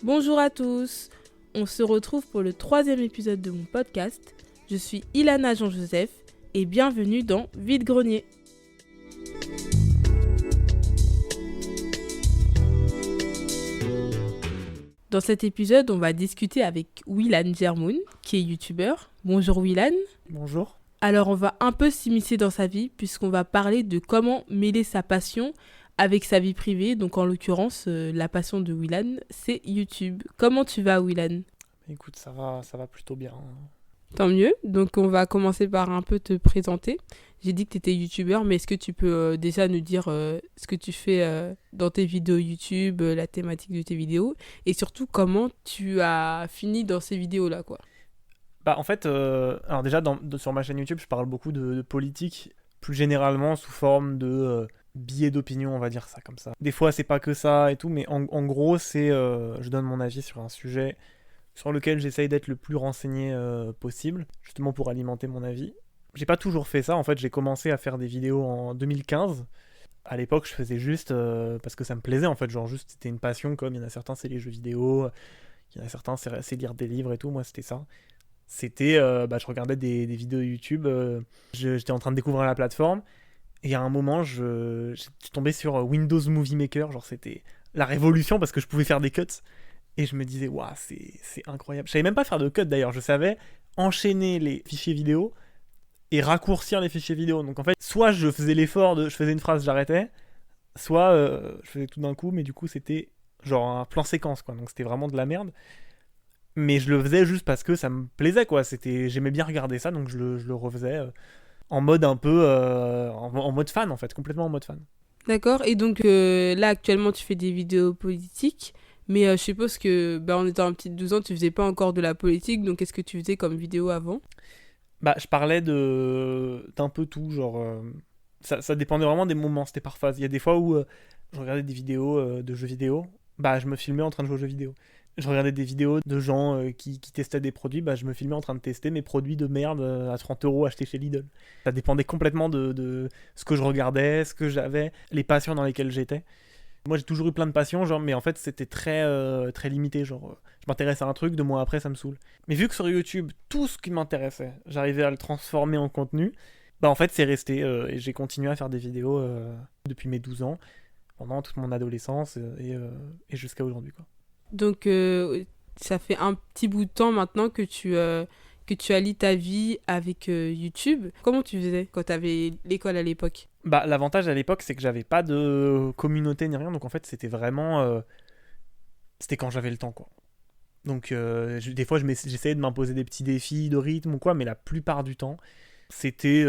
Bonjour à tous, on se retrouve pour le 3e épisode de mon podcast. Je suis Ilana Jean-Joseph et bienvenue dans Vide Grenier. Dans cet épisode, on va discuter avec Willan Germoun, qui est youtubeur. Bonjour Willan. Bonjour. Alors on va un peu s'immiscer dans sa vie puisqu'on va parler de comment mêler sa passion avec sa vie privée. Donc en l'occurrence, la passion de Willan, c'est YouTube. Comment tu vas Willan ? Écoute, ça va plutôt bien. Tant mieux. Donc on va commencer par un peu te présenter. J'ai dit que tu étais youtubeur, mais est-ce que tu peux déjà nous dire ce que tu fais dans tes vidéos YouTube, la thématique de tes vidéos, et surtout comment tu as fini dans ces vidéos-là, quoi. En fait, alors déjà sur ma chaîne YouTube, je parle beaucoup de politique, plus généralement sous forme de billets d'opinion, on va dire ça comme ça. Des fois, c'est pas que ça et tout, mais en gros, c'est je donne mon avis sur un sujet sur lequel j'essaye d'être le plus renseigné possible, justement pour alimenter mon avis. J'ai pas toujours fait ça, en fait, j'ai commencé à faire des vidéos en 2015. À l'époque, je faisais juste parce que ça me plaisait, en fait, genre juste c'était une passion, comme il y en a certains, c'est les jeux vidéo, il y en a certains, c'est lire des livres et tout, moi c'était ça. C'était, je regardais des vidéos YouTube, j'étais en train de découvrir la plateforme, et à un moment, je suis tombé sur Windows Movie Maker, genre c'était la révolution parce que je pouvais faire des cuts, et je me disais, waouh, c'est incroyable. Je savais même pas faire de cuts d'ailleurs, je savais enchaîner les fichiers vidéo et raccourcir les fichiers vidéo. Donc en fait, soit je faisais l'effort je faisais une phrase, j'arrêtais, soit je faisais tout d'un coup, mais du coup c'était genre un plan séquence, quoi, donc c'était vraiment de la merde. Mais je le faisais juste parce que ça me plaisait, quoi. J'aimais bien regarder ça, donc je le refaisais en mode un peu en mode fan, en fait, complètement en mode fan. D'accord. Et donc là, actuellement, tu fais des vidéos politiques, mais je suppose que en étant un petit de 12 ans, tu faisais pas encore de la politique, donc qu'est-ce que tu faisais comme vidéo avant ? Je parlais d'un peu tout, genre ça dépendait vraiment des moments, c'était par phase. Il y a des fois où je regardais des vidéos de jeux vidéo, je me filmais en train de jouer aux jeux vidéo. Je regardais des vidéos de gens qui testaient des produits, je me filmais en train de tester mes produits de merde à 30€ achetés chez Lidl. Ça dépendait complètement de ce que je regardais, ce que j'avais, les passions dans lesquelles j'étais. Moi j'ai toujours eu plein de passions, genre, mais en fait c'était très limité, genre je m'intéresse à un truc, 2 mois après ça me saoule. Mais vu que sur YouTube, tout ce qui m'intéressait, j'arrivais à le transformer en contenu, en fait c'est resté, et j'ai continué à faire des vidéos depuis mes 12 ans, pendant toute mon adolescence et jusqu'à aujourd'hui, quoi. Donc ça fait un petit bout de temps maintenant que tu allies ta vie avec YouTube. Comment tu faisais quand tu avais l'école à l'époque ? L'avantage à l'époque, c'est que j'avais pas de communauté ni rien, donc en fait c'était vraiment c'était quand j'avais le temps, quoi. Donc des fois j'essayais de m'imposer des petits défis de rythme ou quoi, mais la plupart du temps c'était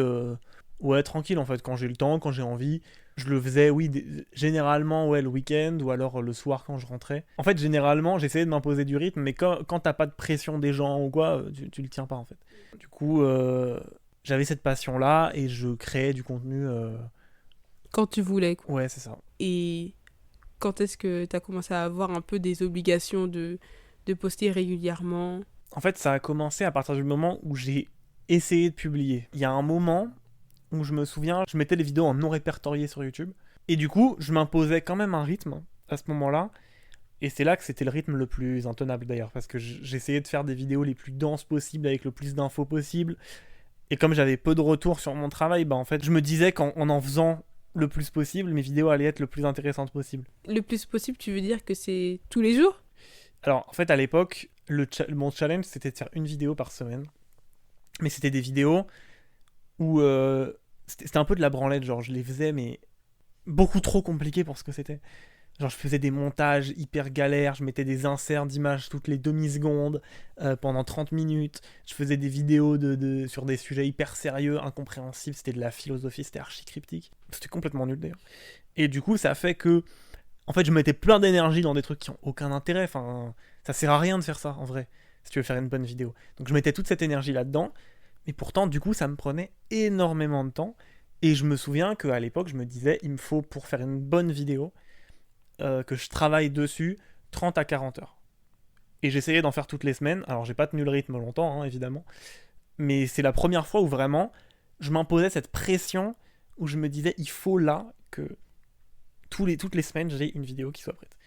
ouais, tranquille, en fait, quand j'ai le temps, quand j'ai envie. Je le faisais, oui, généralement, ouais, le week-end ou alors le soir quand je rentrais. En fait, généralement, j'essayais de m'imposer du rythme, mais quand t'as pas de pression des gens ou quoi, tu le tiens pas, en fait. Du coup, j'avais cette passion-là et je créais du contenu. Quand tu voulais, quoi. Ouais, c'est ça. Et quand est-ce que tu as commencé à avoir un peu des obligations de poster régulièrement ? En fait, ça a commencé à partir du moment où j'ai essayé de publier. Il y a un moment où je me souviens, je mettais les vidéos en non répertorié sur YouTube. Et du coup, je m'imposais quand même un rythme à ce moment-là. Et c'est là que c'était le rythme le plus intenable d'ailleurs. Parce que j'essayais de faire des vidéos les plus denses possibles, avec le plus d'infos possible. Et comme j'avais peu de retours sur mon travail, en fait, je me disais qu'en en faisant le plus possible, mes vidéos allaient être le plus intéressantes possible. Le plus possible, tu veux dire que c'est tous les jours ? Alors, en fait, à l'époque, mon challenge, c'était de faire une vidéo par semaine. Mais c'était des vidéos où c'était un peu de la branlette, genre je les faisais, mais beaucoup trop compliqué pour ce que c'était. Genre je faisais des montages hyper galères, je mettais des inserts d'images toutes les demi-secondes pendant 30 minutes. Je faisais des vidéos sur des sujets hyper sérieux, incompréhensibles, c'était de la philosophie, c'était archi cryptique. C'était complètement nul d'ailleurs. Et du coup, ça fait que, en fait, je mettais plein d'énergie dans des trucs qui ont aucun intérêt. Enfin, ça sert à rien de faire ça, en vrai, si tu veux faire une bonne vidéo. Donc je mettais toute cette énergie là-dedans, mais pourtant, du coup, ça me prenait énormément de temps. Et je me souviens qu'à l'époque, je me disais, il me faut, pour faire une bonne vidéo, que je travaille dessus 30 à 40 heures. Et j'essayais d'en faire toutes les semaines. Alors, j'ai pas tenu le rythme longtemps, évidemment. Mais c'est la première fois où vraiment, je m'imposais cette pression, où je me disais, il faut là que toutes les semaines, j'ai une vidéo qui soit prête.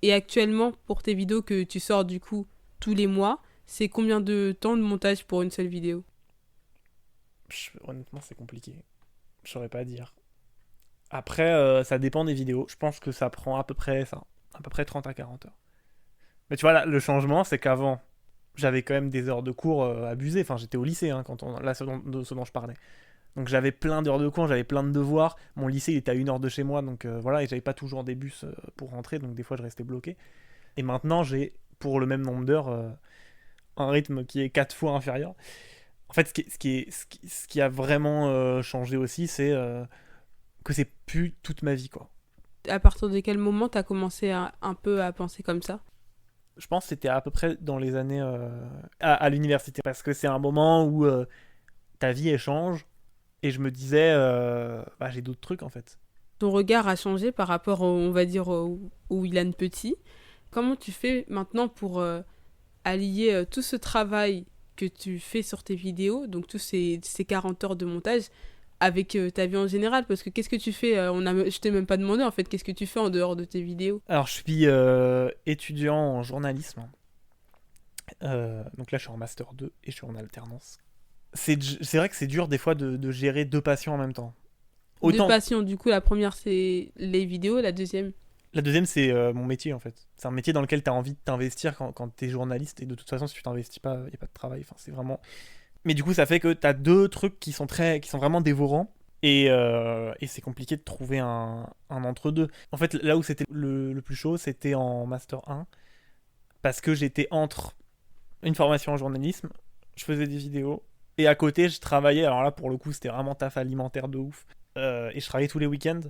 Et actuellement, pour tes vidéos que tu sors du coup tous les mois, c'est combien de temps de montage pour une seule vidéo? Honnêtement, c'est compliqué. Je saurais pas dire. Après, ça dépend des vidéos. Je pense que ça prend à peu près ça. À peu près 30 à 40 heures. Mais tu vois, là, le changement, c'est qu'avant, j'avais quand même des heures de cours abusées. Enfin, j'étais au lycée, hein, là, de ce dont je parlais. Donc j'avais plein d'heures de cours, j'avais plein de devoirs. Mon lycée, il était à 1 heure de chez moi, donc voilà, et j'avais pas toujours des bus pour rentrer, donc des fois, je restais bloqué. Et maintenant, j'ai, pour le même nombre d'heures, un rythme qui est 4 fois inférieur. En fait, ce qui a vraiment changé aussi, c'est que c'est plus toute ma vie, quoi. À partir de quel moment t'as commencé un peu à penser comme ça? Je pense que c'était à peu près dans les années à l'université, parce que c'est un moment où ta vie elle change, et je me disais, bah, j'ai d'autres trucs en fait. Ton regard a changé par rapport, on va dire, au Willan Petit. Comment tu fais maintenant pour allier tout ce travail que tu fais sur tes vidéos, donc tous ces 40 heures de montage, avec ta vie en général? Parce que qu'est-ce que tu fais je t'ai même pas demandé en fait, qu'est-ce que tu fais en dehors de tes vidéos? Alors, je suis étudiant en journalisme. Donc là, je suis en Master 2 et je suis en alternance. C'est vrai que c'est dur des fois de gérer deux passions en même temps. Deux Autant, passions, du coup, la première c'est les vidéos, la deuxième. la deuxième, c'est mon métier en fait. C'est un métier dans lequel tu as envie de t'investir quand tu es journaliste. Et de toute façon, si tu t'investis pas, il n'y a pas de travail. Enfin, c'est vraiment. Mais du coup, ça fait que tu as deux trucs qui sont vraiment dévorants. Et c'est compliqué de trouver un entre-deux. En fait, là où c'était le plus chaud, c'était en Master 1. Parce que j'étais entre une formation en journalisme, je faisais des vidéos, et à côté, je travaillais. Alors là, pour le coup, c'était vraiment taf alimentaire de ouf. Et je travaillais tous les week-ends.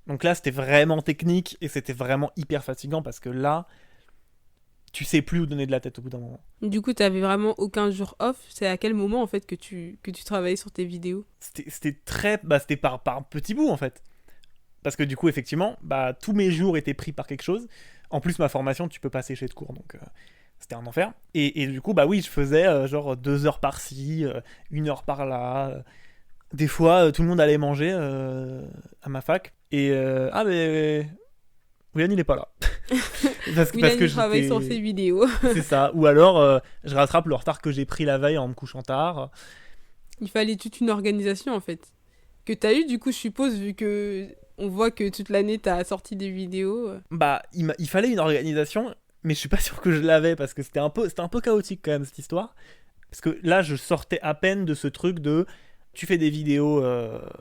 Donc là, c'était vraiment technique, et c'était vraiment hyper fatigant, parce que là, tu sais plus où donner de la tête au bout d'un moment. Du coup, t'avais vraiment aucun jour off. C'est à quel moment en fait que tu travaillais sur tes vidéos? C'était par petits bouts, en fait. Parce que du coup, effectivement, bah, tous mes jours étaient pris par quelque chose. En plus, ma formation, tu peux pas sécher de cours, donc c'était un enfer. Et du coup, bah oui, je faisais genre 2 heures par-ci, 1 heure par-là. Des fois, tout le monde allait manger à ma fac. Et ah, mais William, il est pas là. Parce Willan, que il travaille sur ses vidéos. C'est ça. Ou alors, je rattrape le retard que j'ai pris la veille en me couchant tard. Il fallait toute une organisation en fait. Que t'as eu du coup, je suppose, vu que on voit que toute l'année t'as sorti des vidéos. Bah, il fallait une organisation, mais je suis pas sûr que je l'avais, parce que c'était un peu chaotique quand même, cette histoire. Parce que là, je sortais à peine de ce truc de tu fais des vidéos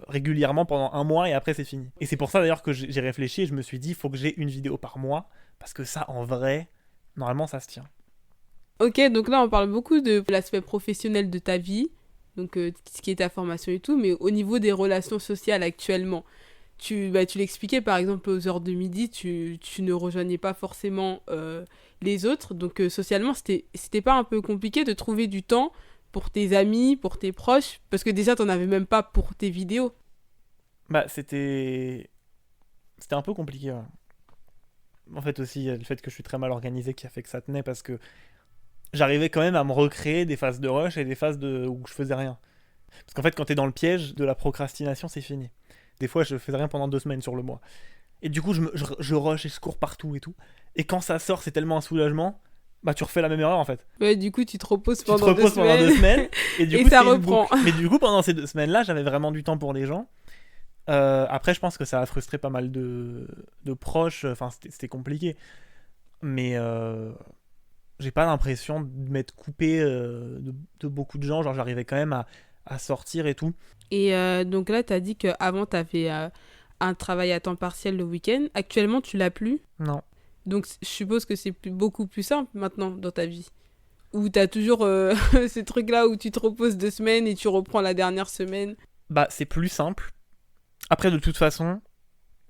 régulièrement pendant un mois et après c'est fini. Et c'est pour ça d'ailleurs que j'ai réfléchi et je me suis dit, il faut que j'ai une vidéo par mois, parce que ça, en vrai, normalement, ça se tient. Ok, donc là on parle beaucoup de l'aspect professionnel de ta vie, donc ce qui est ta formation et tout, mais au niveau des relations sociales actuellement, tu l'expliquais par exemple aux heures de midi, tu ne rejoignais pas forcément les autres, donc socialement c'était pas un peu compliqué de trouver du temps pour tes amis, pour tes proches, parce que déjà t'en avais même pas pour tes vidéos. Bah, c'était un peu compliqué, ouais. En fait aussi, il y a le fait que je suis très mal organisé qui a fait que ça tenait, parce que j'arrivais quand même à me recréer des phases de rush et des phases où je faisais rien. Parce qu'en fait, quand t'es dans le piège de la procrastination, c'est fini. Des fois, je faisais rien pendant 2 semaines sur le mois. Et du coup, je rush et je cours partout et tout. Et quand ça sort, c'est tellement un soulagement. Bah, tu refais la même erreur en fait. Ouais, du coup tu te reposes Tu te pendant reposes pendant 2 semaines. Et du et coup, ça c'est une reprend. boucle. Mais du coup, pendant ces 2 semaines-là, j'avais vraiment du temps pour les gens. Après, je pense que ça a frustré pas mal de proches. Enfin, c'était compliqué. Mais j'ai pas l'impression de m'être coupé de beaucoup de gens. Genre, j'arrivais quand même à sortir et tout. Et donc là t'as dit qu'avant t'avais un travail à temps partiel le week-end. Actuellement tu l'as plus. Non. Donc je suppose que c'est beaucoup plus simple maintenant dans ta vie. Ou t'as toujours ces trucs-là où tu te reposes 2 semaines et tu reprends la dernière semaine. Bah, c'est plus simple. Après, de toute façon,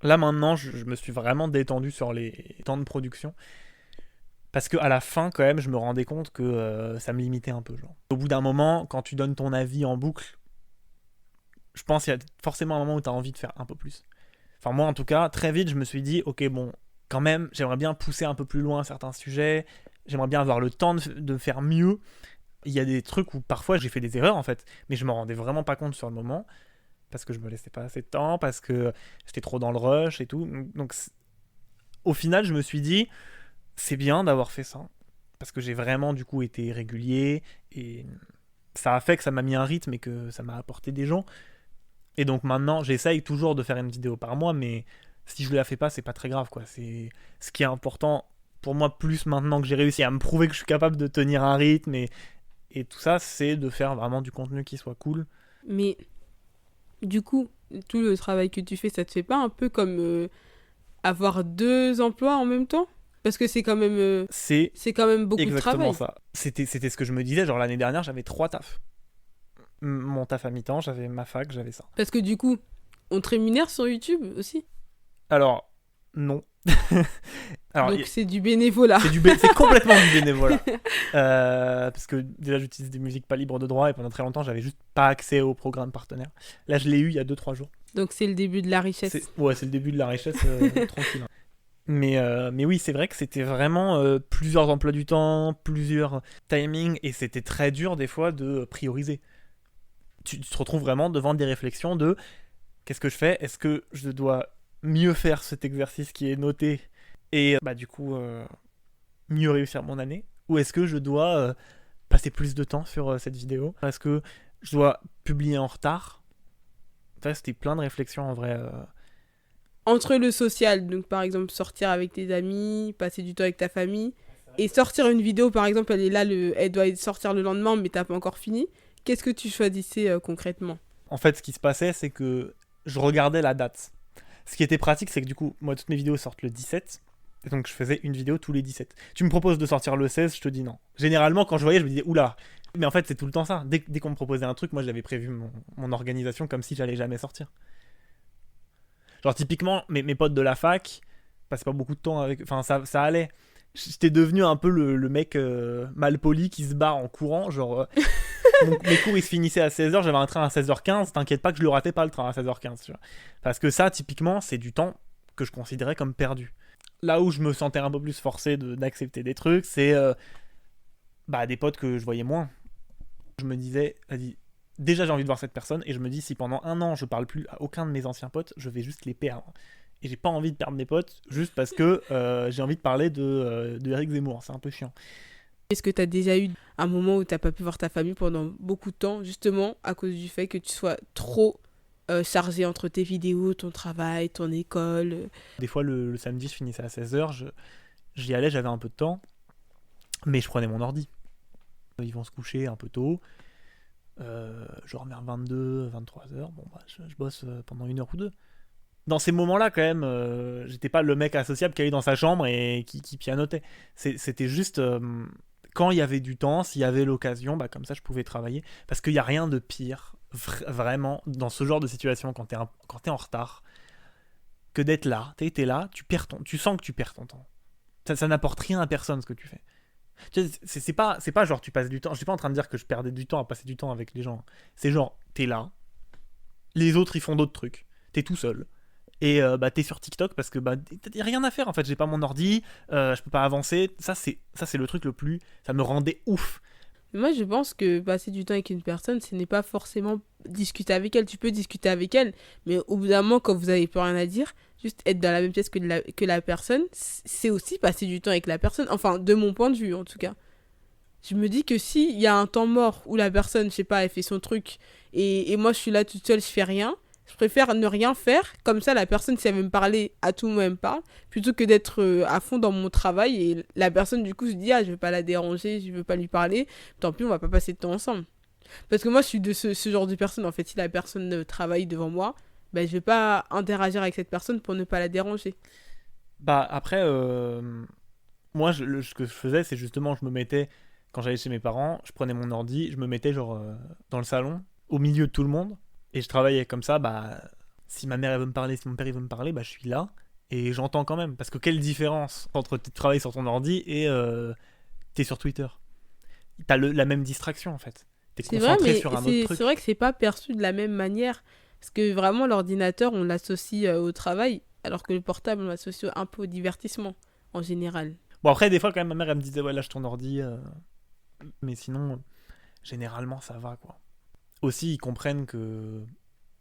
là maintenant, je me suis vraiment détendu sur les temps de production. Parce qu'à la fin, quand même, je me rendais compte que ça me limitait un peu. Genre. Au bout d'un moment, quand tu donnes ton avis en boucle, je pense qu'il y a forcément un moment où tu as envie de faire un peu plus. Enfin, moi, en tout cas, très vite, je me suis dit, ok, bon, quand même, j'aimerais bien pousser un peu plus loin certains sujets. J'aimerais bien avoir le temps de faire mieux. Il y a des trucs où parfois j'ai fait des erreurs, en fait. Mais je me rendais vraiment pas compte sur le moment. Parce que je me laissais pas assez de temps, parce que j'étais trop dans le rush et tout. Donc au final, je me suis dit, c'est bien d'avoir fait ça, parce que j'ai vraiment du coup été régulier, et ça a fait que ça m'a mis un rythme et que ça m'a apporté des gens. Et donc maintenant, j'essaye toujours de faire une vidéo par mois, mais si je la fais pas, c'est pas très grave, quoi. C'est ce qui est important pour moi, plus maintenant que j'ai réussi à me prouver que je suis capable de tenir un rythme et tout ça, c'est de faire vraiment du contenu qui soit cool. Mais du coup, tout le travail que tu fais, ça te fait pas un peu comme avoir 2 emplois en même temps? Parce que C'est c'est quand même beaucoup de exactement travail. ça. C'était ce que je me disais, genre l'année dernière, j'avais 3 tafs. Mon taf à mi-temps, j'avais ma fac, j'avais ça. Parce que du coup, on te rémunère sur YouTube aussi. Alors, non. Alors, Donc c'est du bénévolat. c'est complètement du bénévolat. Parce que déjà, j'utilise des musiques pas libres de droit et pendant très longtemps, j'avais juste pas accès au programme partenaire. Là, je l'ai eu il y a 2-3 jours. Donc c'est le début de la richesse. C'est le début de la richesse, tranquille. Mais oui, c'est vrai que c'était vraiment plusieurs emplois du temps, plusieurs timings, et c'était très dur des fois de prioriser. Tu te retrouves vraiment devant des réflexions de qu'est-ce que je fais? Est-ce que je dois mieux faire cet exercice qui est noté et du coup mieux réussir mon année? Ou est-ce que je dois passer plus de temps sur cette vidéo? Est-ce que je dois publier en retard? Enfin, c'était plein de réflexions en vrai. Entre le social, donc par exemple sortir avec tes amis, passer du temps avec ta famille, et sortir une vidéo, par exemple, elle est là, elle doit sortir le lendemain, mais t'as pas encore fini. Qu'est-ce que tu choisissais concrètement? En fait, ce qui se passait, c'est que je regardais la date. Ce qui était pratique, c'est que du coup, moi, toutes mes vidéos sortent le 17. Et donc, je faisais une vidéo tous les 17. Tu me proposes de sortir le 16, je te dis non. Généralement, quand je voyais, je me disais, oula. Mais en fait, c'est tout le temps ça. Dès qu'on me proposait un truc, moi, j'avais prévu mon organisation comme si j'allais jamais sortir. Genre, typiquement, mes potes de la fac passaient pas beaucoup de temps avec. Enfin, ça allait. J'étais devenu un peu le mec mal poli qui se barre en courant. Genre, mes cours ils se finissaient à 16h, j'avais un train à 16h15. T'inquiète pas que je le ratais pas le train à 16h15. Tu vois. Parce que ça, typiquement, c'est du temps que je considérais comme perdu. Là où je me sentais un peu plus forcé d'accepter des trucs, c'est des potes que je voyais moins. Je me disais, vas-y, déjà j'ai envie de voir cette personne, et je me dis, si pendant un an je parle plus à aucun de mes anciens potes, je vais juste les perdre. Et j'ai pas envie de perdre mes potes juste parce que j'ai envie de parler de Eric Zemmour. C'est un peu chiant. Est-ce que t'as déjà eu un moment où t'as pas pu voir ta famille pendant beaucoup de temps, justement à cause du fait que tu sois trop chargé entre tes vidéos, ton travail, ton école Des fois, le samedi, je finissais à 16h, j'y allais, j'avais un peu de temps, mais je prenais mon ordi. Ils vont se coucher un peu tôt, genre vers 22, 23h, bon, je bosse pendant 1 heure ou 2. Dans ces moments-là, quand même, j'étais pas le mec associable qui allait dans sa chambre et qui pianotait. C'était juste quand il y avait du temps, s'il y avait l'occasion, comme ça je pouvais travailler. Parce qu'il n'y a rien de pire, vraiment, dans ce genre de situation, quand t'es en retard, que d'être là. T'es là, tu sens que tu perds ton temps. Ça n'apporte rien à personne ce que tu fais. C'est pas genre tu passes du temps. Je suis pas en train de dire que je perdais du temps à passer du temps avec les gens. C'est genre, t'es là, les autres ils font d'autres trucs. T'es tout seul. Et t'es sur TikTok parce que t'as rien à faire en fait. J'ai pas mon ordi, je peux pas avancer. Ça c'est le truc le plus. Ça me rendait ouf. Moi, je pense que passer du temps avec une personne, ce n'est pas forcément discuter avec elle. Tu peux discuter avec elle, mais au bout d'un moment, quand vous avez plus rien à dire, juste être dans la même pièce que la personne, c'est aussi passer du temps avec la personne. Enfin, de mon point de vue, en tout cas. Je me dis que s'il y a un temps mort où la personne, je sais pas, elle fait son truc et moi, je suis là toute seule, je fais rien, je préfère ne rien faire. Comme ça, la personne, si elle veut me parler, à tout moment, elle me parle. Plutôt que d'être à fond dans mon travail et la personne, du coup, se dit, ah, je vais pas la déranger, je veux pas lui parler. Tant pis, on va pas passer de temps ensemble. Parce que moi, je suis de ce genre de personne. En fait, si la personne travaille devant moi, je vais pas interagir avec cette personne pour ne pas la déranger. Après, moi, ce que je faisais, c'est justement, je me mettais, quand j'allais chez mes parents, je prenais mon ordi, je me mettais genre dans le salon, au milieu de tout le monde. Et je travaillais comme ça, si ma mère elle veut me parler, si mon père il veut me parler, je suis là et j'entends quand même. Parce que quelle différence entre tu travailles sur ton ordi et t'es sur Twitter? T'as la même distraction en fait. T'es C'est vrai, concentré mais sur un autre truc. c'est vrai que c'est pas perçu de la même manière. Parce que vraiment, l'ordinateur, on l'associe au travail, alors que le portable, on l'associe un peu au divertissement, en général. Bon, après, des fois, quand même, ma mère elle me disait, ouais, lâche ton ordi. Mais sinon, généralement, ça va quoi. Aussi, ils comprennent que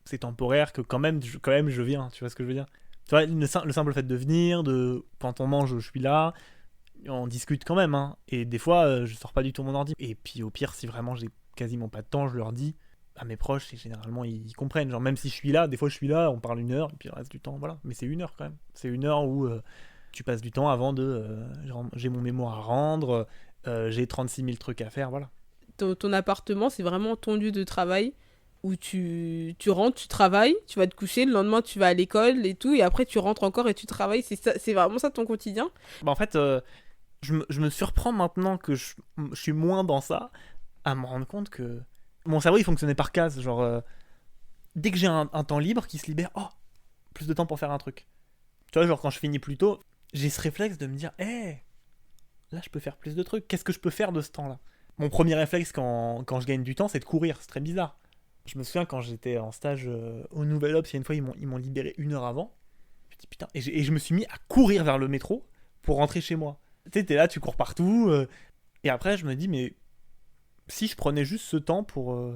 c'est temporaire, que quand même je viens, tu vois ce que je veux dire? Tu vois, le simple fait de venir, quand on mange, je suis là, on discute quand même, hein. Et des fois, je sors pas du tout mon ordi. Et puis au pire, si vraiment j'ai quasiment pas de temps, je leur dis à mes proches, et généralement ils comprennent. Genre, même si je suis là, des fois je suis là, on parle 1 heure, et puis le reste du temps, voilà. Mais c'est 1 heure quand même. C'est 1 heure où tu passes du temps avant genre, j'ai mon mémoire à rendre, j'ai 36 000 trucs à faire, voilà. Ton appartement, c'est vraiment ton lieu de travail où tu rentres, tu travailles, tu vas te coucher, le lendemain tu vas à l'école et tout, et après tu rentres encore et tu travailles. C'est vraiment ça ton quotidien? Bah, en fait, je me surprends maintenant que je suis moins dans ça, à me rendre compte que mon cerveau il fonctionnait par cases. Genre, dès que j'ai un temps libre qui se libère, oh, plus de temps pour faire un truc. Tu vois, genre quand je finis plus tôt, j'ai ce réflexe de me dire, là je peux faire plus de trucs, qu'est-ce que je peux faire de ce temps-là? Mon premier réflexe quand je gagne du temps, c'est de courir, c'est très bizarre. Je me souviens quand j'étais en stage au Nouvel Obs, il y a une fois ils m'ont libéré 1 heure avant. Je me dis putain, et je me suis mis à courir vers le métro pour rentrer chez moi. Tu sais, t'es là, tu cours partout, et après je me dis, mais si je prenais juste ce temps pour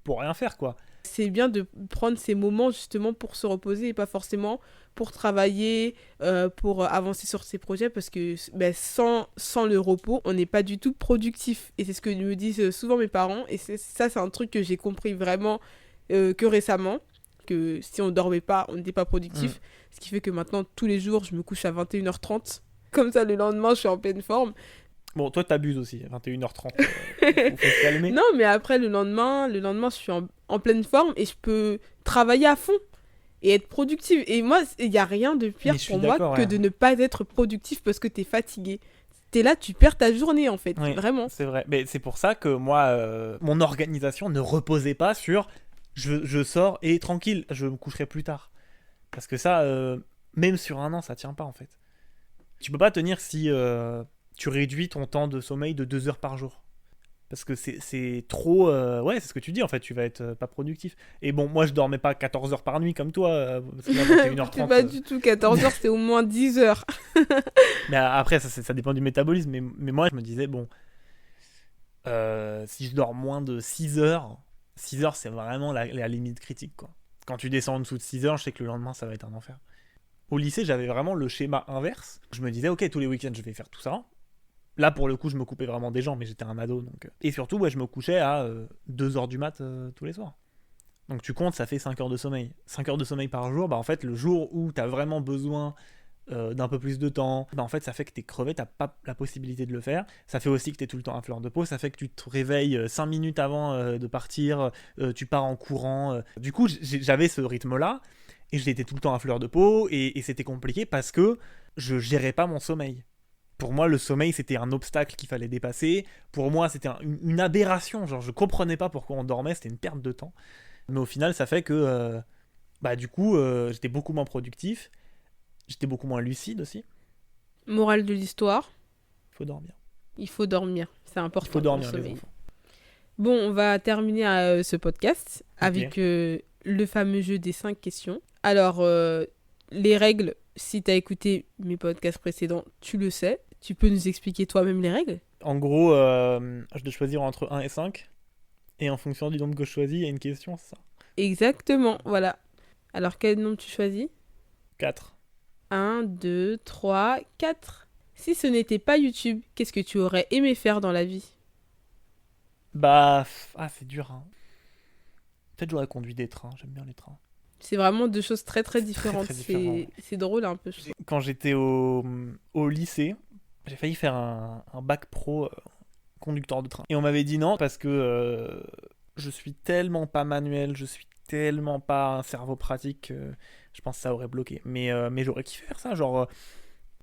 rien faire, quoi. C'est bien de prendre ces moments justement pour se reposer et pas forcément pour travailler, pour avancer sur ses projets, parce que ben, sans le repos, on n'est pas du tout productif. Et c'est ce que me disent souvent mes parents. Et ça, c'est un truc que j'ai compris vraiment que récemment, que si on dormait pas, on n'était pas productif. Ce qui fait que maintenant, tous les jours, je me couche à 21h30. Comme ça, le lendemain, je suis en pleine forme. Bon, toi, t'abuses aussi, 21h30. Faut se calmer. Non, mais après, le lendemain, je suis en pleine forme et je peux travailler à fond et être productive. Et moi, il n'y a rien de pire pour moi que de ne pas être productif parce que t'es fatigué. T'es là, tu perds ta journée, en fait. Oui, vraiment. C'est vrai. Mais c'est pour ça que moi, mon organisation ne reposait pas sur je sors et tranquille, je me coucherai plus tard. Parce que ça, même sur 1 an, ça tient pas, en fait. Tu peux pas tenir si tu réduis ton temps de sommeil de 2 heures par jour. Parce que c'est trop... ouais, c'est ce que tu dis, en fait, tu vas être pas productif. Et bon, moi, je dormais pas 14 heures par nuit comme toi, parce que là, 21h30... C'est pas du tout 14 heures, c'est au moins 10 heures. Mais après, ça dépend du métabolisme. Mais moi, je me disais, bon, si je dors moins de 6 heures, 6 heures, c'est vraiment la limite critique, quoi. Quand tu descends en dessous de 6 heures, je sais que le lendemain, ça va être un enfer. Au lycée, j'avais vraiment le schéma inverse. Je me disais, ok, tous les week-ends, je vais faire tout ça. Là, pour le coup, je me coupais vraiment des gens, mais j'étais un ado. Donc... Et surtout, ouais, je me couchais à 2h du mat tous les soirs. Donc tu comptes, ça fait 5 heures de sommeil. 5 heures de sommeil par jour, bah en fait, le jour où t'as vraiment besoin d'un peu plus de temps, bah en fait, ça fait que t'es crevé, t'as pas la possibilité de le faire. Ça fait aussi que t'es tout le temps à fleur de peau, ça fait que tu te réveilles 5 minutes avant de partir, tu pars en courant. Du coup, j'avais ce rythme-là, et j'étais tout le temps à fleur de peau, et c'était compliqué parce que je gérais pas mon sommeil. Pour moi, le sommeil, c'était un obstacle qu'il fallait dépasser. Pour moi, c'était une aberration. Genre, je comprenais pas pourquoi on dormait, c'était une perte de temps. Mais au final, ça fait que, du coup, j'étais beaucoup moins productif. J'étais beaucoup moins lucide aussi. Morale de l'histoire. Il faut dormir. Il faut dormir. C'est important. Il faut dormir, les enfants. Bon, on va terminer ce podcast avec le fameux jeu des 5 questions. Alors, les règles, si tu as écouté mes podcasts précédents, tu le sais. Tu peux nous expliquer toi-même les règles? En gros, je dois choisir entre 1 et 5. Et en fonction du nombre que je choisis, il y a une question, c'est ça? Exactement, voilà. Alors, quel nombre tu choisis? 4. 1, 2, 3, 4. Si ce n'était pas YouTube, qu'est-ce que tu aurais aimé faire dans la vie? C'est dur, hein. Peut-être j'aurais conduit des trains, j'aime bien les trains. C'est vraiment deux choses très très différentes. Très différent. C'est drôle un peu. Quand j'étais au lycée, j'ai failli faire un bac pro conducteur de train. Et on m'avait dit non parce que je suis tellement pas manuel, je suis tellement pas un cerveau pratique, je pense que ça aurait bloqué. Mais j'aurais kiffé faire ça. Genre,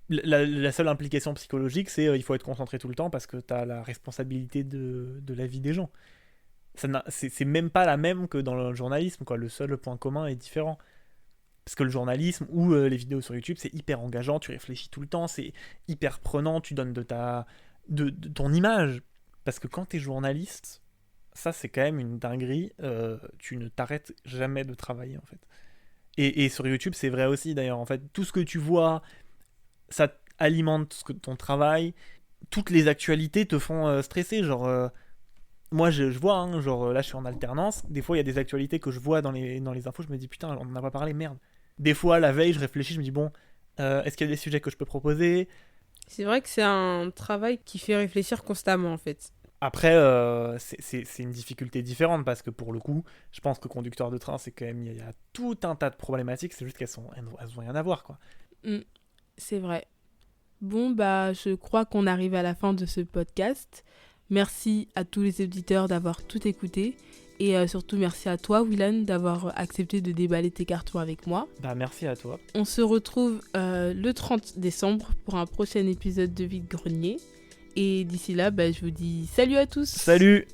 la seule implication psychologique, c'est il faut être concentré tout le temps parce que t'as la responsabilité de la vie des gens. C'est même pas la même que dans le journalisme, quoi. Le seul point commun est différent. Parce que le journalisme ou les vidéos sur YouTube, c'est hyper engageant, tu réfléchis tout le temps, c'est hyper prenant, tu donnes de ton image. Parce que quand t'es journaliste, ça c'est quand même une dinguerie, tu ne t'arrêtes jamais de travailler en fait. Et sur YouTube, c'est vrai aussi d'ailleurs, en fait, tout ce que tu vois, ça alimente ton travail, toutes les actualités te font stresser, genre... Moi, je vois, hein, genre là, je suis en alternance. Des fois, il y a des actualités que je vois dans les infos. Je me dis, putain, on n'en a pas parlé, merde. Des fois, la veille, je réfléchis, je me dis, bon, est-ce qu'il y a des sujets que je peux proposer? C'est vrai que c'est un travail qui fait réfléchir constamment en fait. Après, c'est une difficulté différente parce que pour le coup, je pense que conducteur de train, c'est quand même, il y a tout un tas de problématiques, c'est juste elles ont rien à voir, quoi. Mm, c'est vrai. Bon, bah, je crois qu'on arrive à la fin de ce podcast. Merci à tous les auditeurs d'avoir tout écouté. Et surtout, merci à toi, Willan, d'avoir accepté de déballer tes cartons avec moi. Bah, merci à toi. On se retrouve le 30 décembre pour un prochain épisode de Vide Grenier. Et d'ici là, bah, je vous dis salut à tous. Salut!